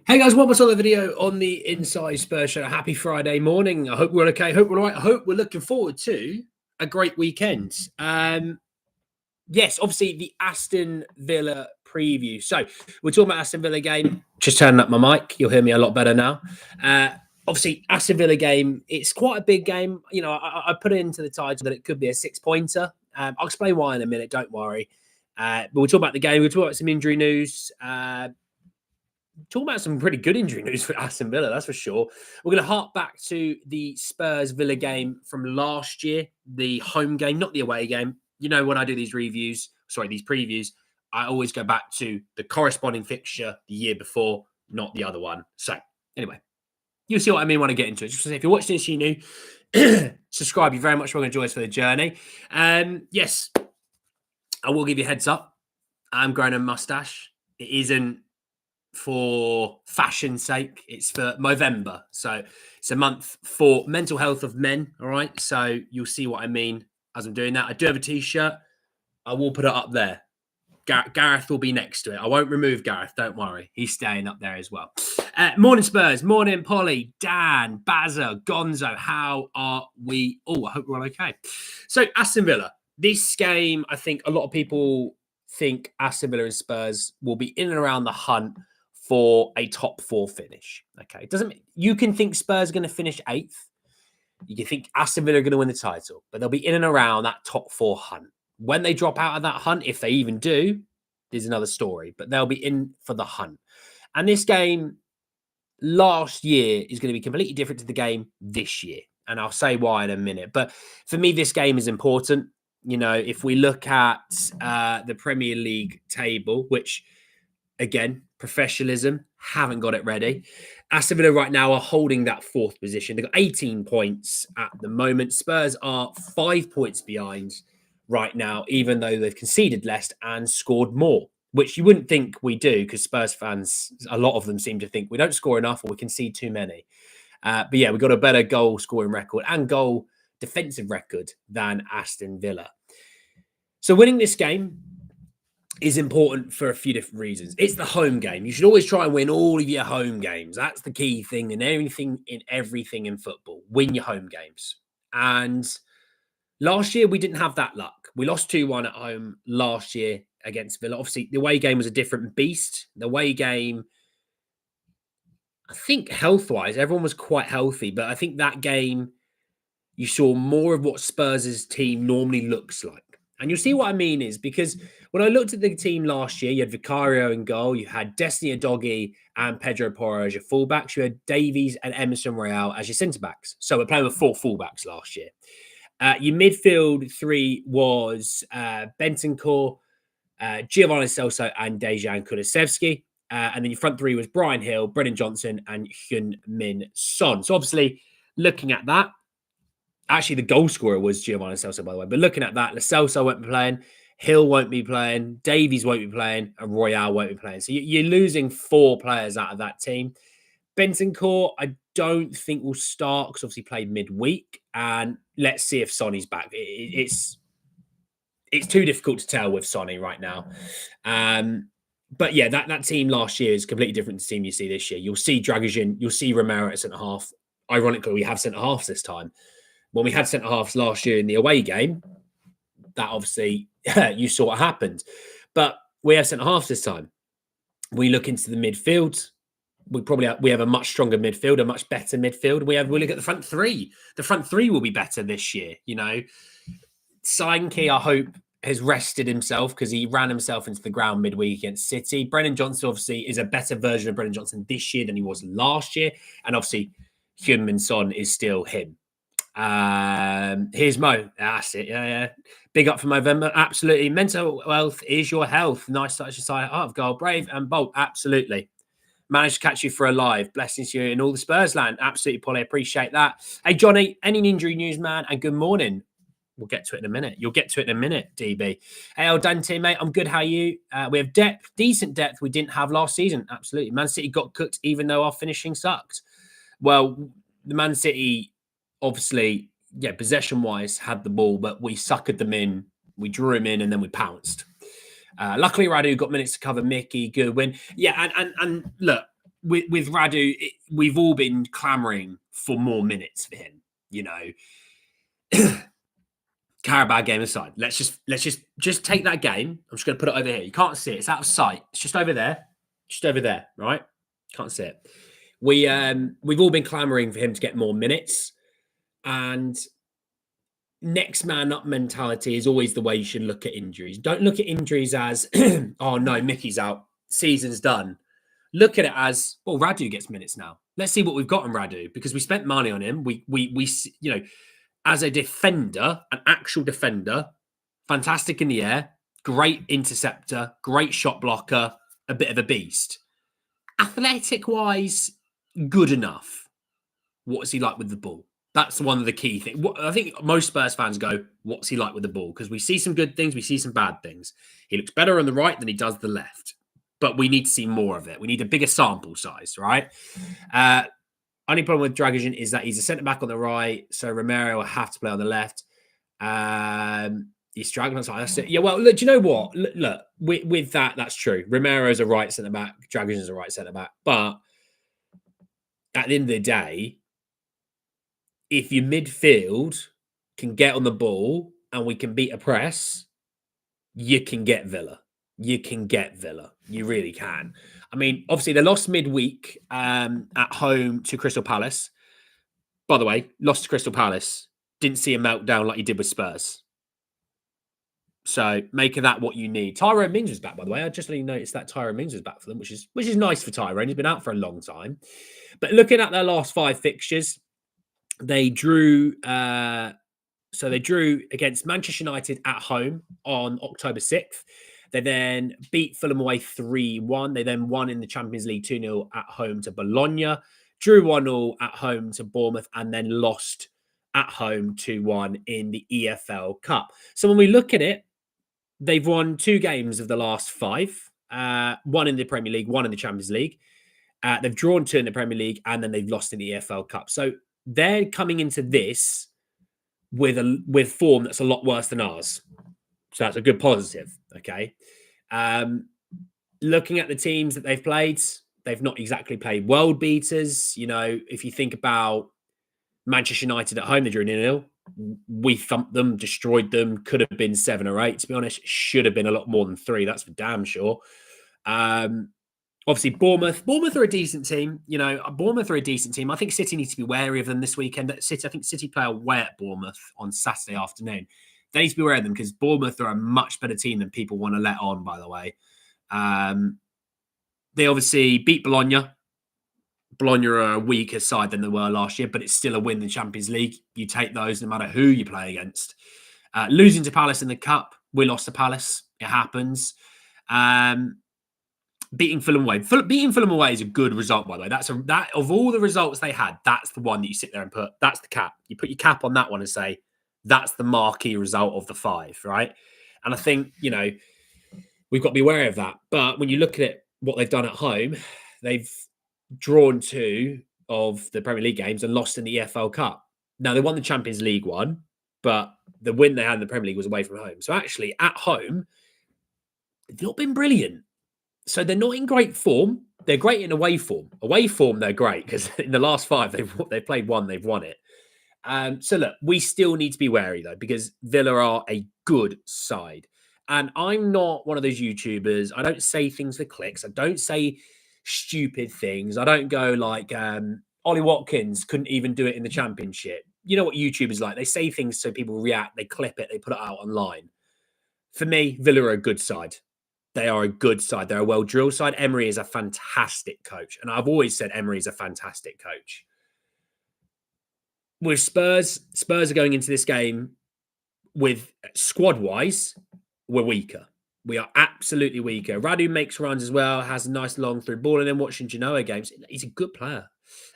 Hey guys, welcome to another video on the Inside Spurs Show. Happy Friday morning. I hope we're okay. Hope we're all right. I hope we're looking forward to a great weekend. Yes, obviously the Aston Villa preview. So we're talking about Aston Villa game. Just turning up my mic. You'll hear me a lot better now. Obviously, Aston Villa game, it's quite a big game. You know, I put it into the title that it could be a 6-pointer. I'll explain why in a minute, don't worry. But we'll talk about the game. We'll talk about some injury news. Talking about some pretty good injury news for Aston Villa, that's for sure. We're going to hark back to the Spurs Villa game from last year, the home game, not the away game. You know, when I do these previews, I always go back to the corresponding fixture the year before, not the other one. So, anyway, you'll see what I mean when I get into it. Just to say, if you're watching this, you new, subscribe. You're very much welcome to join us for the journey. Yes, I will give you a heads up. I'm growing a mustache. It isn't for fashion's sake, it's for Movember. So it's a month for mental health of men. All right. So you'll see what I mean as I'm doing that. I do have a t-shirt. I will put it up there. Gareth will be next to it. I won't remove Gareth. Don't worry. He's staying up there as well. Morning Spurs. Morning Polly, Dan, Bazza, Gonzo. How are we all? I hope we're all okay. So Aston Villa. This game, I think a lot of people think Aston Villa and Spurs will be in and around the hunt for a top 4 finish. Okay. You can think Spurs are going to finish 8th. You can think Aston Villa are going to win the title, but they'll be in and around that top 4 hunt. When they drop out of that hunt, if they even do, there's another story, but they'll be in for the hunt. And this game last year is going to be completely different to the game this year. And I'll say why in a minute. But for me, this game is important. You know, if we look at the Premier League table, which again, professionalism, haven't got it ready. Aston Villa right now are holding that 4th position. They've got 18 points at the moment. Spurs are 5 points behind right now, even though they've conceded less and scored more, which you wouldn't think we do because Spurs fans, a lot of them seem to think we don't score enough or we concede too many. But yeah, we've got a better goal scoring record and goal defensive record than Aston Villa. So winning this game is important for a few different reasons. It's the home game. You should always try and win all of your home games. That's the key thing in everything in football. Win your home games. And last year, we didn't have that luck. We lost 2-1 at home last year against Villa. Obviously, the away game was a different beast. The away game, I think health-wise, everyone was quite healthy. But I think that game, you saw more of what Spurs' team normally looks like. And you'll see what I mean is because when I looked at the team last year, you had Vicario in goal, you had Destiny Udogie and Pedro Porro as your fullbacks, you had Davies and Emerson Royale as your centre-backs. So we're playing with 4 fullbacks last year. Your midfield 3 was Bentancur, Giovanni Celso and Dejan Kulusevski. And then your front 3 was Brian Hill, Brennan Johnson and Heung-Min Son. So obviously looking at that, actually, the goal scorer was Giovanni Celso, by the way. But looking at that, Lo Celso won't be playing, Hill won't be playing, Davies won't be playing, and Royale won't be playing. So you're losing 4 players out of that team. Bentancur, I don't think will start because obviously played midweek. And let's see if Sonny's back. It's too difficult to tell with Sonny right now. But yeah, that team last year is completely different to the team you see this year. You'll see Dragusin, you'll see Romero at centre-half. Ironically, we have centre-halves this time. When we had centre-halves last year in the away game, that obviously, you saw what happened. But we have centre-halves this time. We look into the midfield. We have a much stronger midfield, a much better midfield. We look at the front 3. The front 3 will be better this year, you know. Sainki, I hope, has rested himself because he ran himself into the ground midweek against City. Brennan Johnson, obviously, is a better version of Brennan Johnson this year than he was last year. And obviously, Heung-Min Son is still him. Here's Mo. That's it. Yeah. Big up for Movember. Absolutely. Mental health is your health. Nice touch aside. Oh, goal, brave and bold. Absolutely. Managed to catch you for a live. Blessings to you in all the Spurs land. Absolutely, Polly. Appreciate that. Hey, Johnny, any injury news, man? And good morning. We'll get to it in a minute. You'll get to it in a minute, DB. Hey, El Dante, mate. I'm good. How are you? We have depth, decent depth we didn't have last season. Absolutely. Man City got cooked even though our finishing sucked. Well, the Man City, obviously, yeah, possession-wise, had the ball, but we suckered them in. We drew him in and then we pounced. Luckily, Radu got minutes to cover Mickey. Good win. Yeah, and look, with Radu, we've all been clamouring for more minutes for him. You know, Carabao game aside, let's just take that game. I'm just going to put it over here. You can't see it; it's out of sight. It's just over there, right? Can't see it. We've all been clamouring for him to get more minutes, and next man up mentality is always the way you should look at injuries. Don't look at injuries as, oh no, Mickey's out, season's done. Look at it as, well, Radu gets minutes now. Let's see what we've got on Radu because we spent money on him. We you know, as a defender, an actual defender, fantastic in the air, great interceptor, great shot blocker, a bit of a beast. Athletic wise, good enough. What's he like with the ball? That's one of the key things. I think most Spurs fans go, what's he like with the ball? Because we see some good things, we see some bad things. He looks better on the right than he does the left. But we need to see more of it. We need a bigger sample size, right? Only problem with Dragic is that he's a centre-back on the right, so Romero will have to play on the left. He's struggling. That's it. Yeah, well, look, do you know what? Look, with that, that's true. Romero's a right centre-back. Dragic is a right centre-back. But at the end of the day, if your midfield can get on the ball and we can beat a press, you can get Villa. You can get Villa. You really can. I mean, obviously, they lost midweek at home to Crystal Palace. By the way, lost to Crystal Palace. Didn't see a meltdown like you did with Spurs. So make of that what you need. Tyrone Mings was back, by the way. I just only noticed that Tyrone Mings was back for them, which is nice for Tyrone. He's been out for a long time. But looking at their last 5 fixtures, they drew. So they drew against Manchester United at home on October 6th. They then beat Fulham away 3-1. They then won in the Champions League 2-0 at home to Bologna. Drew 1-0 at home to Bournemouth and then lost at home 2-1 in the EFL Cup. So when we look at it, they've won 2 games of the last 5. 1 in the Premier League, 1 in the Champions League. They've drawn 2 in the Premier League and then they've lost in the EFL Cup. So they're coming into this with form that's a lot worse than ours. So that's a good positive, okay? Looking at the teams that they've played, they've not exactly played world beaters. You know, if you think about Manchester United at home, they drew 0-0. We thumped them, destroyed them. Could have been 7 or 8, to be honest. Should have been a lot more than 3. That's for damn sure. Obviously, Bournemouth are a decent team. You know, Bournemouth are a decent team. I think City needs to be wary of them this weekend. I think City play away at Bournemouth on Saturday afternoon. They need to be aware of them because Bournemouth are a much better team than people want to let on, by the way. They obviously beat Bologna. Bologna are a weaker side than they were last year, but it's still a win in the Champions League. You take those no matter who you play against. Losing to Palace in the Cup. We lost to Palace. It happens. Beating Fulham away. Beating Fulham away is a good result, by the way. That of all the results they had, that's the one that you sit there and put. That's the cap. You put your cap on that one and say, that's the marquee result of the 5, right? And I think, you know, we've got to be aware of that. But when you look at it, what they've done at home, they've drawn 2 of the Premier League games and lost in the EFL Cup. Now, they won the Champions League one, but the win they had in the Premier League was away from home. So actually, at home, they've not been brilliant. So they're not in great form. They're great in away form. Away form, they're great because in the last 5, they've played one, they've won it. So look, we still need to be wary though, because Villa are a good side. And I'm not one of those YouTubers. I don't say things for clicks. I don't say stupid things. I don't go like Ollie Watkins couldn't even do it in the Championship. You know what YouTubers like? They say things so people react, they clip it, they put it out online. For me, Villa are a good side. They are a good side. They're a well-drilled side. Emery is a fantastic coach. And I've always said Emery is a fantastic coach. With Spurs are going into this game with squad-wise, we're weaker. We are absolutely weaker. Radu makes runs as well, has a nice long through ball, and then watching Genoa games, he's a good player.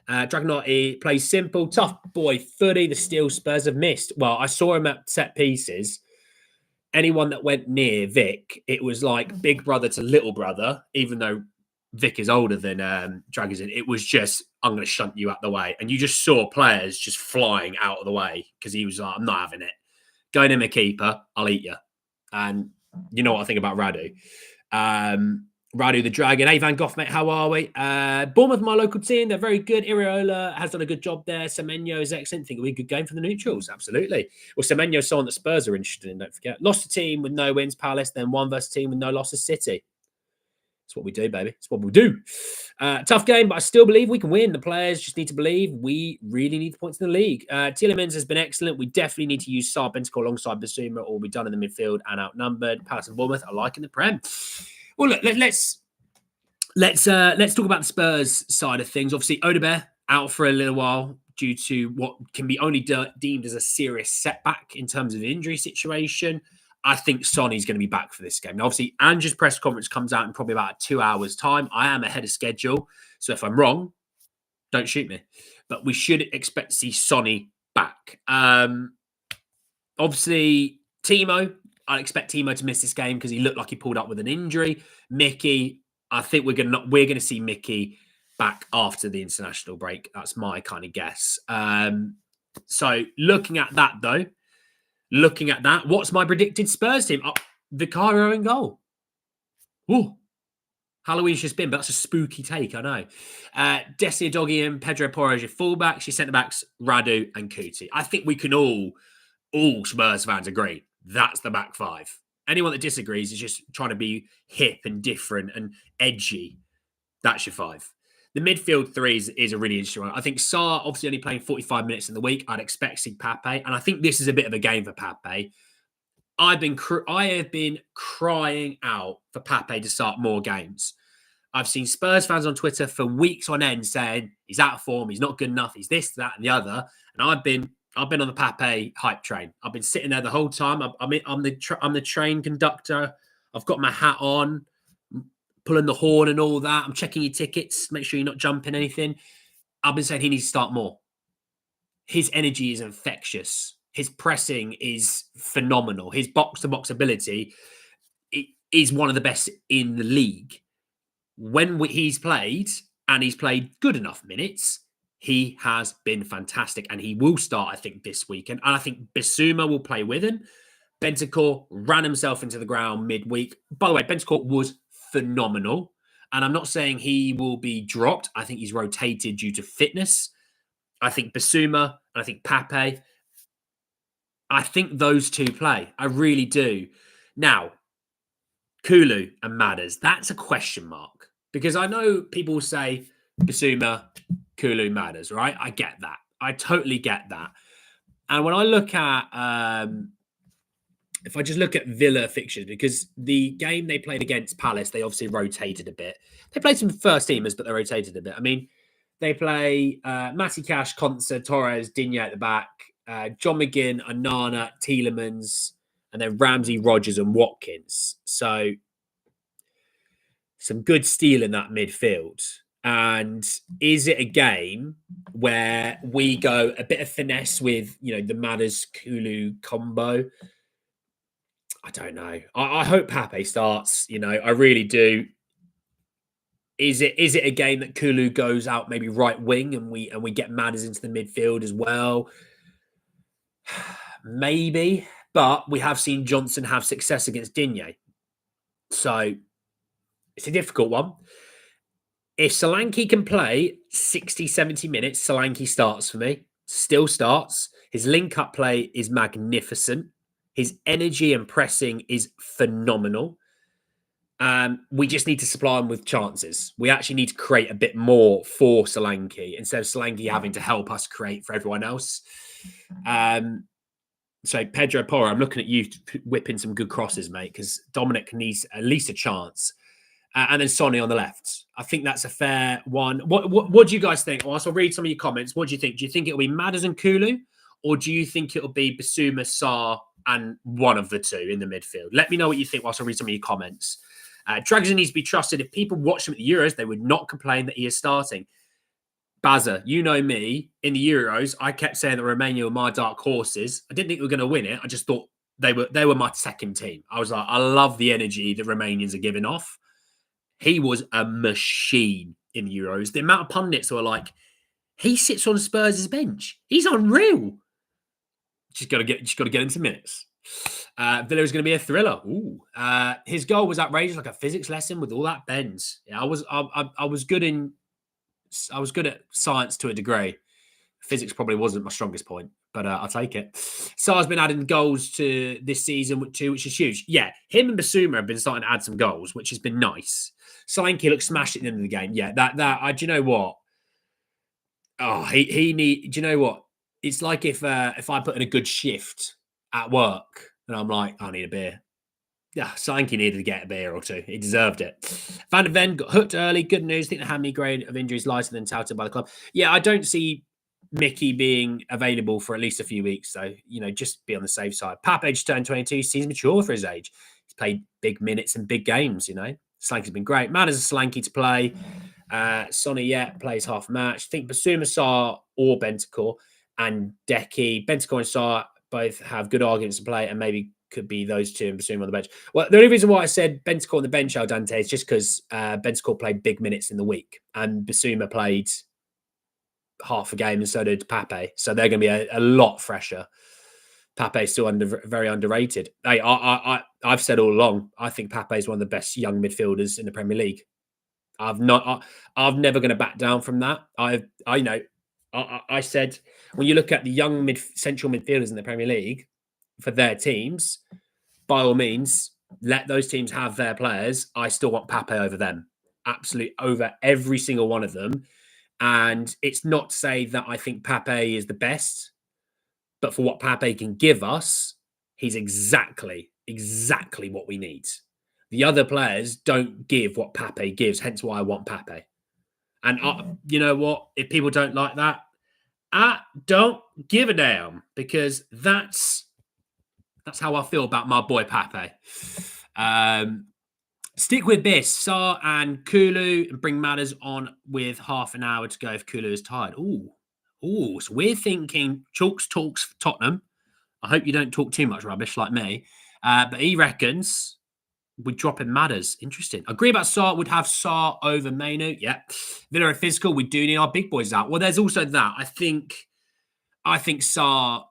Dragonotti plays simple, tough boy footy. The steel Spurs have missed. Well, I saw him at set pieces. Anyone that went near Vic, it was like big brother to little brother, even though Vic is older than Dragonotti. It was just, I'm going to shunt you out the way. And you just saw players just flying out of the way because he was like, I'm not having it. Going in a keeper, I'll eat you. And you know what I think about Radu. Radu the Dragon. Hey, Van Gogh, mate, how are we? Bournemouth, my local team. They're very good. Iriola has done a good job there. Semenyo is excellent. Think it'll be a good game for the neutrals. Absolutely. Well, Semenyo's someone that Spurs are interested in, don't forget. Lost a team with no wins, Palace. Then one versus team with no losses, City. It's what we do, baby. It's what we do. Tough game, but I still believe we can win. The players just need to believe. We really need the points in the league. Tielemans has been excellent. We definitely need to use Saar Bentancur alongside Basuma, or we'll be done in the midfield and outnumbered. Palace and Bournemouth are liking the Prem. Well, look, let's talk about the Spurs side of things. Obviously, Odegaard out for a little while due to what can be only deemed as a serious setback in terms of the injury situation. I think Sonny's going to be back for this game. Now, obviously, Ange's press conference comes out in probably about 2 hours' time. I am ahead of schedule, so if I'm wrong, don't shoot me. But we should expect to see Sonny back. Obviously, Timo, I expect Timo to miss this game because he looked like he pulled up with an injury. Mickey, I think we're going to see Mickey back after the international break. That's my kind of guess. So looking at that, though, what's my predicted Spurs team? Oh, Vicario in goal. Ooh, Halloween's just been, but that's a spooky take, I know. Desi Adogi and Pedro Porro as your fullbacks, your centre-backs, Radu and Kuti. I think we can all Spurs fans agree that's the back five. Anyone that disagrees is just trying to be hip and different and edgy. That's your five. The midfield three is a really interesting one. I think Saar, obviously only playing 45 minutes in the week. I'd expect to see Pape. And I think this is a bit of a game for Pape. I have been crying out for Pape to start more games. I've seen Spurs fans on Twitter for weeks on end saying he's out of form, he's not good enough, he's this, that, and the other. And I've been on the Pape hype train. I've been sitting there the whole time. I'm the train conductor. I've got my hat on, pulling the horn and all that. I'm checking your tickets, make sure you're not jumping anything. I've been saying he needs to start more. His energy is infectious. His pressing is phenomenal. His box-to-box ability is one of the best in the league. When he's played, and he's played good enough minutes, he has been fantastic. And he will start, I think, this weekend. And I think Basuma will play with him. Bentancur ran himself into the ground midweek. By the way, Bentancur was phenomenal. And I'm not saying he will be dropped. I think he's rotated due to fitness. I think Basuma and I think Pape, I think those two play. I really do. Now, Kulu and Madders, that's a question mark. Because I know people say Basuma, Kulu, Madders, right? I get that. I totally get that. And when I look at, if I just look at Villa fixtures, because the game they played against Palace, they obviously rotated a bit. They played some first teamers, but they rotated a bit. I mean, they play Matty Cash, Konsa, Torres, Digne at the back, John McGinn, Onana, Tielemans, and then Ramsey, Rodgers, and Watkins. So some good steel in that midfield. And is it a game where we go a bit of finesse with, the Madders-Kulu combo? I don't know. I hope Pape starts. I really do. Is it a game that Kulu goes out maybe right wing and we get Madders into the midfield as well? Maybe, but we have seen Johnson have success against Digne. So it's a difficult one. If Solanke can play 60, 70 minutes, Solanke starts for me. Still starts. His link-up play is magnificent. His energy and pressing is phenomenal. We just need to supply him with chances. We actually need to create a bit more for Solanke instead of Solanke having to help us create for everyone else. So Pedro Porro, I'm looking at you whipping some good crosses, mate, because Dominic needs at least a chance. And then Sonny on the left. I think that's a fair one. What do you guys think? Whilst I'll read some of your comments, what do you think? Do you think it'll be Madders and Kulu? Or do you think it'll be Basuma, Saar, and one of the two in the midfield? Let me know what you think whilst I read some of your comments. Dragosin needs to be trusted. If people watch him at the Euros, they would not complain that he is starting. Bazza, you know me. In the Euros, I kept saying that Romania were my dark horses. I didn't think we were going to win it. I just thought they were my second team. I was like, I love the energy the Romanians are giving off. He was a machine in the Euros. The amount of pundits who are like, he sits on Spurs' bench. He's unreal. Just got to get into minutes. Villa is going to be a thriller. Ooh. His goal was outrageous, like a physics lesson with all that bends. Yeah, I was good at science to a degree. Physics probably wasn't my strongest point, but I'll take it. Sar's been adding goals to this season too, which is huge. Yeah, him and Basuma have been starting to add some goals, which has been nice. Solanke looks smashed at the end of the game. Yeah, do you know what? Oh, he need. Do you know what? It's like if I put in a good shift at work and I'm like, I need a beer. Yeah, Solanke needed to get a beer or two. He deserved it. Van de Ven got hooked early. Good news. I think the Hammy grade of injuries lighter than touted by the club. Yeah, I don't see Mickey being available for at least a few weeks. So, just be on the safe side. Pape just turned 22. Seems mature for his age. He's played big minutes and big games, Solanke's been great. Man is a Solanke to play. Sonny Yet plays half match. I think Basuma, Sarr, or Bentancur and Decky. Bentancur and Sarr both have good arguments to play and maybe could be those two and Basuma on the bench. Well, the only reason why I said Bentancur on the bench, Al Dante, is just because Bentancur played big minutes in the week and Basuma played half a game and so did Pape. So they're going to be a lot fresher. Pape is still very underrated. Hey, I've said all along, I think Pape is one of the best young midfielders in the Premier League. I'm never going to back down from that. I said when you look at the young central midfielders in the Premier League for their teams, by all means, let those teams have their players. I still want Pape over them, absolutely over every single one of them. And it's not to say that I think Pape is the best, but for what Pape can give us, he's exactly what we need. The other players don't give what Pape gives, hence why I want Pape. And you know what? If people don't like that, I don't give a damn, because that's how I feel about my boy Pape. Stick with this, Sarr and Kulu, and bring Matters on with half an hour to go if Kulu is tired. Ooh. So we're thinking Chalks talks for Tottenham. I hope you don't talk too much rubbish like me. But he reckons we'd drop in Matters. Interesting. Agree about Sarr. Would have Sarr over Mainu. Yeah. Villa are physical. We do need our big boys out. Well, there's also that. I think Sarr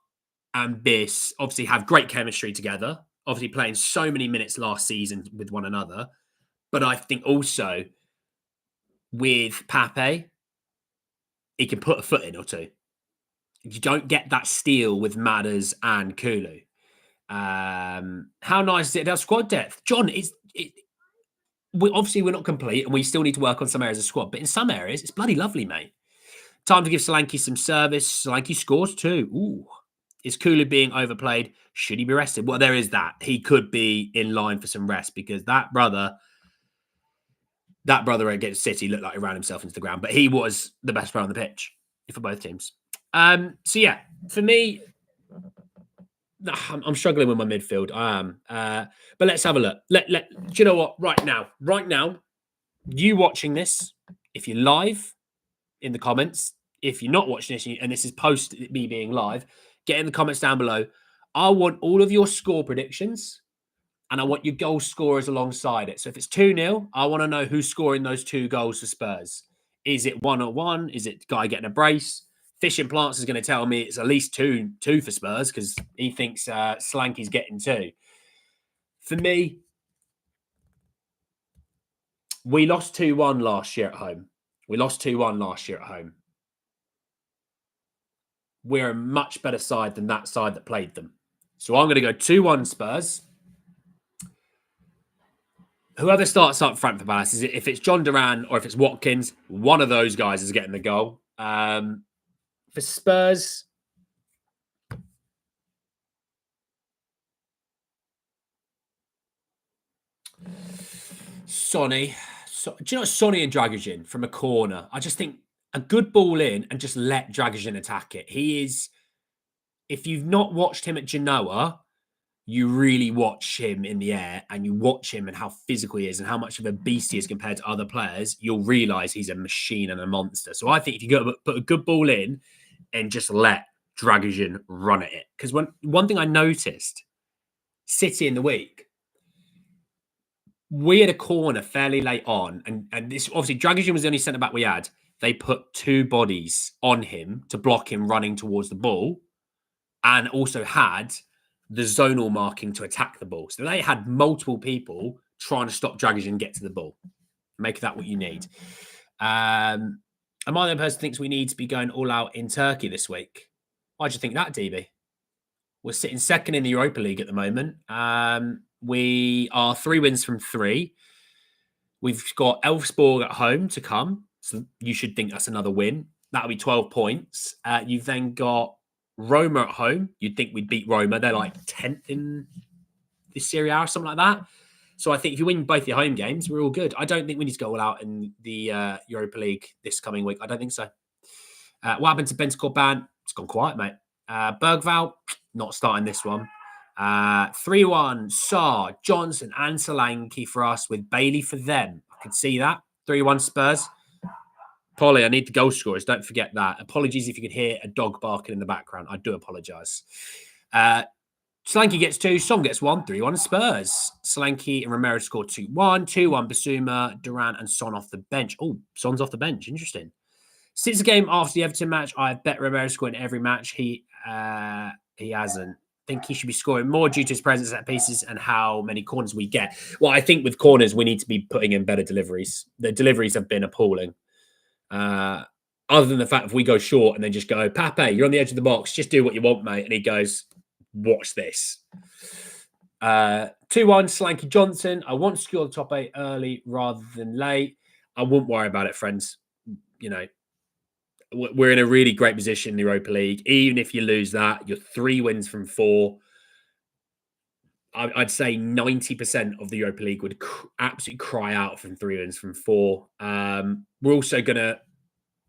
and Biss obviously have great chemistry together. Obviously playing so many minutes last season with one another. But I think also with Pape, he can put a foot in or two. You don't get that steal with Matters and Kulu. How nice is it about squad depth? John, we're not complete and we still need to work on some areas of squad, but in some areas, it's bloody lovely, mate. Time to give Solanke some service. Solanke scores too. Ooh. Is Kulu being overplayed? Should he be rested? Well, there is that. He could be in line for some rest because that brother against City looked like he ran himself into the ground, but he was the best player on the pitch for both teams. So yeah, for me, I'm struggling with my midfield. I am. But let's have a look. Do you know what? Right now, you watching this, if you're live, in the comments. If you're not watching this and this is post me being live, get in the comments down below. I want all of your score predictions and I want your goal scorers alongside it. So if it's 2-0, I want to know who's scoring those 2 goals for Spurs. Is it 1-1? Is it guy getting a brace? Fishing Plants is going to tell me it's at least two for Spurs because he thinks Solanke's getting 2. For me, we lost 2-1 last year at home. We're a much better side than that side that played them. So I'm going to go 2-1 Spurs. Whoever starts up front for Palace, if it's John Duran or if it's Watkins, one of those guys is getting the goal. For Spurs, Sonny. Do you know Sonny and Dragusin from a corner? I just think a good ball in and just let Dragusin attack it. He is, if you've not watched him at Genoa, you really watch him in the air and you watch him and how physical he is and how much of a beast he is compared to other players, you'll realise he's a machine and a monster. So I think if you go put a good ball in and just let Dragusin run at it. Because one thing I noticed, City in the week, we had a corner fairly late on, and this obviously Dragusin was the only centre back we had. They put 2 bodies on him to block him running towards the ball, and also had the zonal marking to attack the ball. So they had multiple people trying to stop Dragic get to the ball. Make that what you need. Am I the person who thinks we need to be going all out in Turkey this week? Why do you think that, DB? We're sitting second in the Europa League at the moment. We are 3 wins from 3. We've got Elfsborg at home to come. So you should think that's another win. That'll be 12 points. You've then got Roma at home. You'd think we'd beat Roma. They're like 10th in the Serie A or something like that. So I think if you win both your home games, we're all good. I don't think we need to go all out in the Europa League this coming week. I don't think so. What happened to Bentancur Ban? It's gone quiet, mate. Bergval, not starting this one. 3-1, Sarr, Johnson and Solanke for us with Bailey for them. I can see that. 3-1 Spurs. Polly, I need the goal scorers. Don't forget that. Apologies if you could hear a dog barking in the background. I do apologise. Solanke gets 2. Son gets 1. 3-1 Spurs. Solanke and Romero scored 2-1. 2-1 Basuma, Duran and Son off the bench. Oh, Son's off the bench. Interesting. Since the game after the Everton match, I bet Romero scored in every match. He hasn't. I think he should be scoring more due to his presence at pieces and how many corners we get. Well, I think with corners, we need to be putting in better deliveries. The deliveries have been appalling. Other than the fact if we go short and then just go, Pape, you're on the edge of the box, just do what you want, mate. And he goes, watch this. 2-1, Solanke Johnson. I want to score the top 8 early rather than late. I wouldn't worry about it, friends. You know, we're in a really great position in the Europa League. Even if you lose that, you're 3 wins from 4. I'd say 90% of the Europa League would absolutely cry out from 3 wins from 4. We're also gonna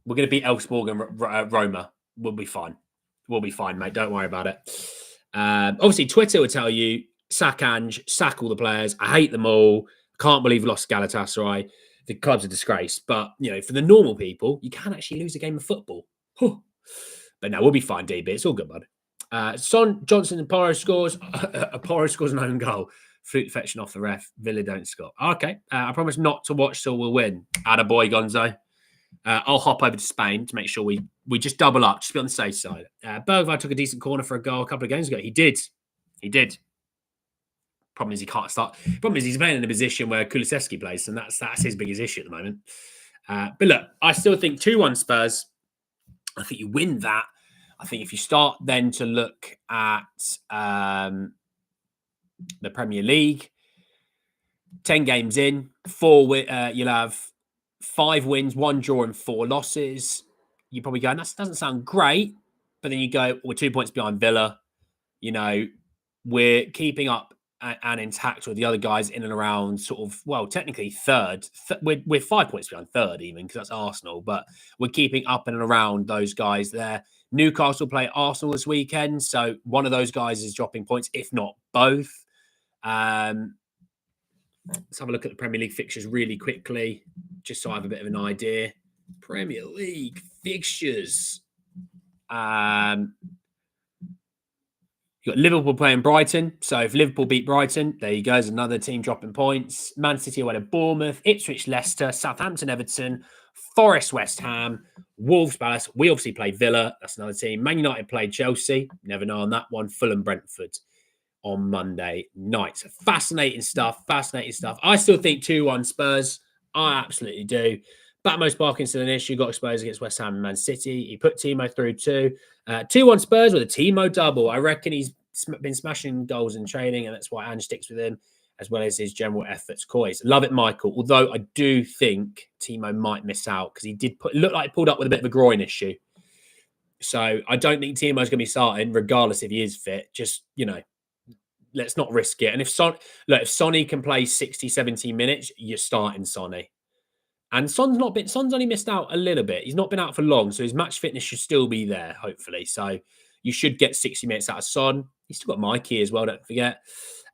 beat Elfsborg and Roma. We'll be fine. We'll be fine, mate. Don't worry about it. Obviously, Twitter will tell you sack Ange, sack all the players. I hate them all. Can't believe we lost Galatasaray. The club's a disgrace. But, you know, for the normal people, you can actually lose a game of football. But no, we'll be fine, DB. It's all good, bud. Son, Johnson and Porro scores. Porro scores an own goal. Flute fetching off the ref. Villa don't score. Okay. I promise not to watch till we'll win. Attaboy, Gonzo. I'll hop over to Spain to make sure we just double up, just be on the safe side. Bergval took a decent corner for a goal a couple of games ago. He did. Problem is he can't start. Problem is he's playing in a position where Kulusevski plays, and that's his biggest issue at the moment. But look, I still think 2-1 Spurs. I think you win that. I think if you start then to look at the Premier League, 10 games in, you'll have 5 wins, 1 draw, and 4 losses. You probably go, that doesn't sound great. But then you go, we're 2 points behind Villa. You know, we're keeping up and intact with the other guys in and around sort of, well, technically third. We're 5 points behind third even because that's Arsenal. But we're keeping up and around those guys there. Newcastle play Arsenal this weekend. So one of those guys is dropping points, if not both. Let's have a look at the Premier League fixtures really quickly, just so I have a bit of an idea. Premier League fixtures. You've got Liverpool playing Brighton. So if Liverpool beat Brighton, there you go. There's another team dropping points. Man City away to Bournemouth, Ipswich, Leicester, Southampton, Everton, Forest, West Ham, Wolves, Palace. We obviously play Villa. That's another team. Man United played Chelsea. Never know on that one. Fulham, Brentford on Monday night. So fascinating stuff. I still think 2-1 Spurs. I absolutely do. Batmos Parkinson an issue. Got exposed against West Ham and Man City. He put Timo through too. 2-1 Spurs with a Timo double. I reckon he's been smashing goals in training, and that's why Ange sticks with him, as well as his general efforts. Coys. Love it, Michael. Although I do think Timo might miss out because he did look like he pulled up with a bit of a groin issue. So I don't think Timo's going to be starting, regardless if he is fit. Just, you know, let's not risk it. And if Sonny can play 60, 70 minutes, you're starting Sonny. And Son's only missed out a little bit. He's not been out for long, so his match fitness should still be there, hopefully. So you should get 60 minutes out of Son. He's still got Mikey as well, don't forget.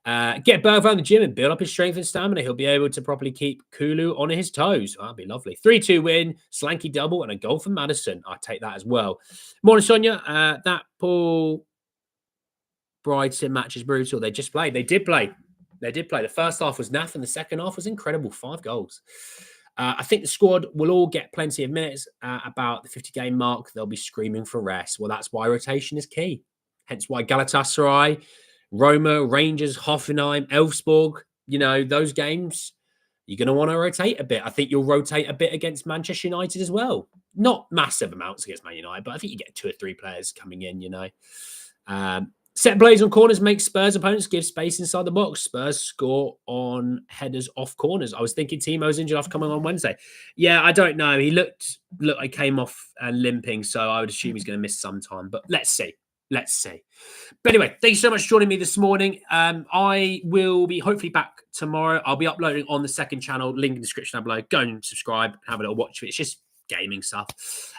Get Bergval in the gym and build up his strength and stamina. He'll be able to properly keep Kulu on his toes. That'd be lovely. 3-2 win, Solanke double, and a goal for Maddison. I'd take that as well. Morning, Sonia. That Paul Brighton match is brutal. They just played. They did play. The first half was naff, and the second half was incredible. 5 goals. I think the squad will all get plenty of minutes. About the 50-game mark, they'll be screaming for rest. Well, that's why rotation is key. Hence why Galatasaray Roma, Rangers, Hoffenheim, Elfsborg, those games, you're going to want to rotate a bit. I think you'll rotate a bit against Manchester United as well. Not massive amounts against Man United, but I think you get 2 or 3 players coming in. Set plays on corners make Spurs opponents give space inside the box. Spurs score on headers off corners. I was thinking Timo's injured after coming on Wednesday. Yeah, I don't know. He looked I came off limping, so I would assume he's going to miss some time. But let's see. But anyway, thank you so much for joining me this morning. I will be hopefully back tomorrow. I'll be uploading on the second channel. Link in the description down below. Go and subscribe. Have a little watch of it. It's just gaming stuff.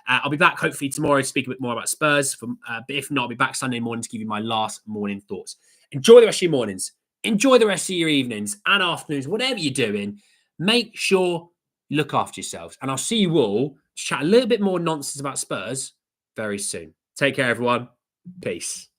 I'll be back hopefully tomorrow to speak a bit more about Spurs. But if not, I'll be back Sunday morning to give you my last morning thoughts. Enjoy the rest of your mornings. Enjoy the rest of your evenings and afternoons, whatever you're doing. Make sure you look after yourselves. And I'll see you all to chat a little bit more nonsense about Spurs very soon. Take care, everyone. Peace.